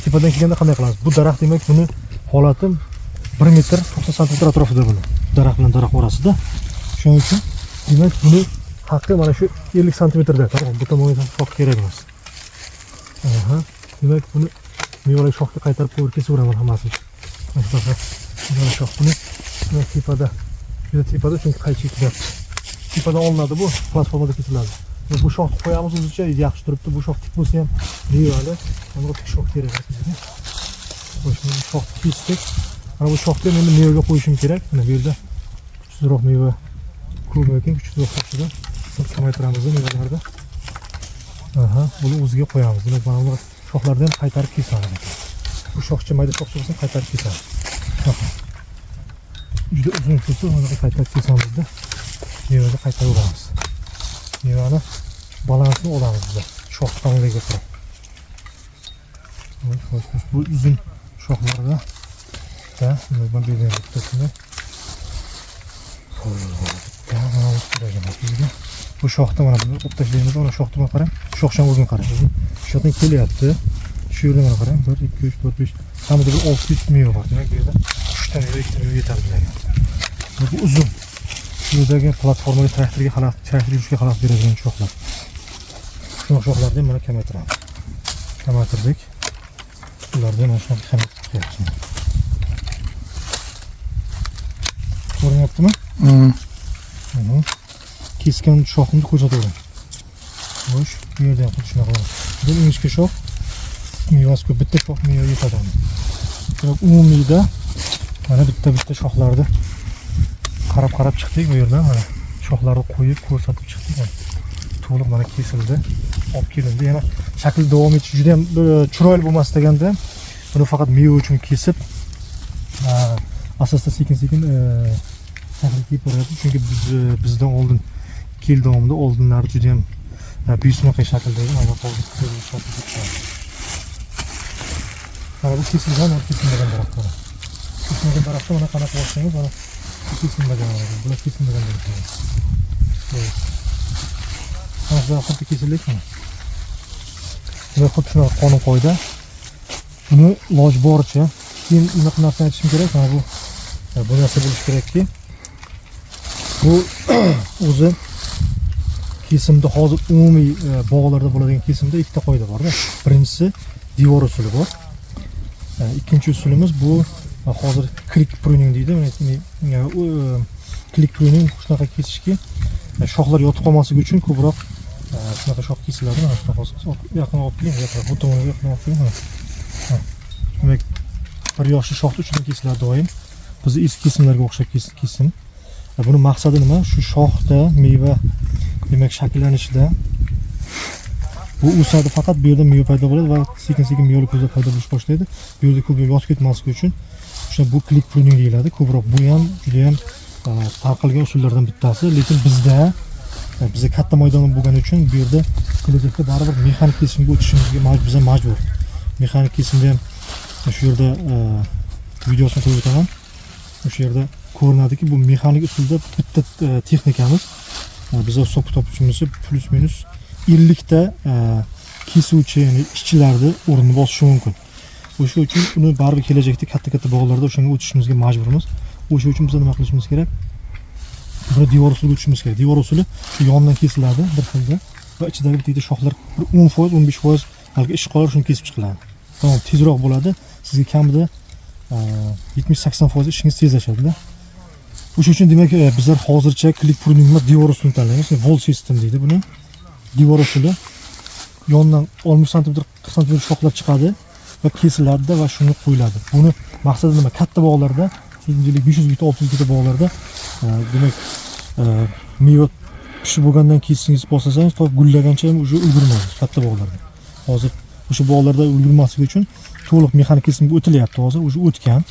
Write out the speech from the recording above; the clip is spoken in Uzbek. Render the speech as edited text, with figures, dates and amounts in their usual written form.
tepadan kelganda qanday qilamiz? Bu daraxt demak buni holati 1 metr 90 santimetr atrofida buni. Daraxt bilan daraxt orasida. Shuning uchun demak buni haqqi mana shu 50 santimetrda, tamom. Bu tomonga shox kerak emas. Aha. Demak buni mevali shoxga qaytarib qo'yib kesaveraman hammasini. Mana shunaqa mevali shox buni tepada, juda tepada chunki qaychi ketyapti. Tepadan olinadi bu, platformada kesiladi. Bu shoxni qo'yamiz o'zicha yaxshi turibdi. Bu shox tik bo'lsa ham mevali, mana tik shox kerak bizga. Qo'shni shoxni kesdik. Mana bu shoxga endi mevaga qo'yishim kerak. Mana bu yerda kuchsizroq meva ko'p ekan, kuchsizroq shoxda kamaytiramiz mevalarda. Aha, buni o'ziga qo'yamiz. Demak, mana bu shoxlarni ham qaytarib kesamiz. Bu shoxcha mayda shoxcha bo'lsa qaytarib kesamiz. Juda uzun bo'lsa, mana qaytarib kesamizda mevaga qaytaraveramiz. Mevani balansini olamiz biz. Shox qandaga qarab. Bu uzun shoxlarda mana bu yerdan bittasini bu shoxda mana buni olib tashlaymiz. Mana shoxni mana qarang. Shoxcham o'zini qarang. Shu yerdan kelyapti. Shu yerdan mana qarang. 1 2 3 4 5 hamda bir 600 meva bor. Demak, bu yerda 3 ta meva, 2 ta meva yetadi bizga. Bu uzun. Shu yerdagi platformaga traktorga xalaqit, traktor yurishga xalaqit beradigan shoxlar. Shu shoxlarni mana kamaytiramiz. Kamaytirdik. Ularni mana shunaqa kamaytirib ko'ryaptimi? Kesgan shoxni ko'rsataman. Xo'sh, bu yerda ham xuddi shunaqa. Bu ingichka shox, mevasi ko'p, bitta shox meva yetadi. Demak, umumiyda mana bitta shoxlarni qarab chiqdik bu yerdan. Mana shoxlarni qo'yib ko'rsatib chiqdik. To'liq mana kesildi, olib kelindi. Yana shakl davom etishi juda ham chiroyli bo'lmas deganda, buni faqat meva uchun kesib, asosda sekin-sekin shakl kiyib boradi. Chunki bizdan oldin 2 yil davomida oldinlari juda ham buyurtma shakldagi mana hozir mana bu kesilgan daraxtlar. Kesilgan daraxtlar mana qanaqa bo'lsangiz, mana kesilmagan bular kesilmagan daraxtlar. Mana xuddi kesildik mana. Demak, xuddi shunaqa qonun qoida. Buni iloji boricha keyin unaqa narsa aytishim kerak. Mana bu narsa bo'lishi kerakki, bu o'zi kesimda hozir umumiy bog'larda bo'ladigan kesimda ikkita qoida bor-da. Birinchisi devor usuli bor. Ikkinchi usulimiz bu hozir click pruning deydi. Click pruning shunaqa kesishki, shoxlar yotib qolmasligi uchun ko'proq shunaqa shox kesiladi. Mana shunaqa yaqin olib keling, bu tomonga yaqin olib keling. Demak, bir yoshli shoxni uchidan kesiladi doim. Biz eski kesimlarga o'xshab kesim. Buni maqsadi nima? Shu shoxda meva demak shakllanishida bu o'sadi, faqat bu yerda meva paydo bo'ladi va sekin-sekin mevali ko'zlar paydo bo'lish boshlaydi. Bu yerda ko'p yotib ketmasligi uchun o'sha bu click pruning deyiladi. Ko'proq bu ham juda ham tarqalgan usullardan bittasi, lekin bizda katta maydon bo'lgani uchun bu yerda kelajakda baribir mexanik kesimga o'tishimizga majbur. Mexanik kesimda ham shu yerda videosini qo'yib o'taman. O'sha yerda ko'rinadiki, bu mexanik usulda bitta texnikamiz. Biz hisob kitobchimizcha plus minus 50 ta kesuvchi, ya'ni ishchilarni o'rnini bosishi mumkin. O'sha uchun uni baribir kelajakda katta bog'larda o'shanga o'tishimizga majburmiz. O'sha uchun biz nima qilishimiz kerak? Bir devor usuliga o'tishimiz kerak. Devor usuli shu yondan kesiladi bir xilda va ichidagi bitta shoxlar 10%, 15% balki ish qolib shuni kesib chiqiladi. Tamam, tezroq bo'ladi. Sizga kamida 70-80% ishingiz tezlashadi-da. O'sha uchun demak bizlar hozircha click pruning va devor usulini tanlaymiz. Wall system deydi buni. Devor usuli yondan 60 cm, 40 cm shoxlar chiqadi va kesiladi va shuni qo'yiladi. Buni maqsadi nima? Katta bog'larda, xususiy 500 gita, 600 gita bog'larda demak meva pishib bo'lgandan keyin bosasangiz, to gullagancha ham o'sha ulgurmaydi katta bog'larda. Hozir o'sha bog'larda ulgurmasligi uchun to'liq mexanik kesimga o'tilyapti. Hozir o'sha o'tgan.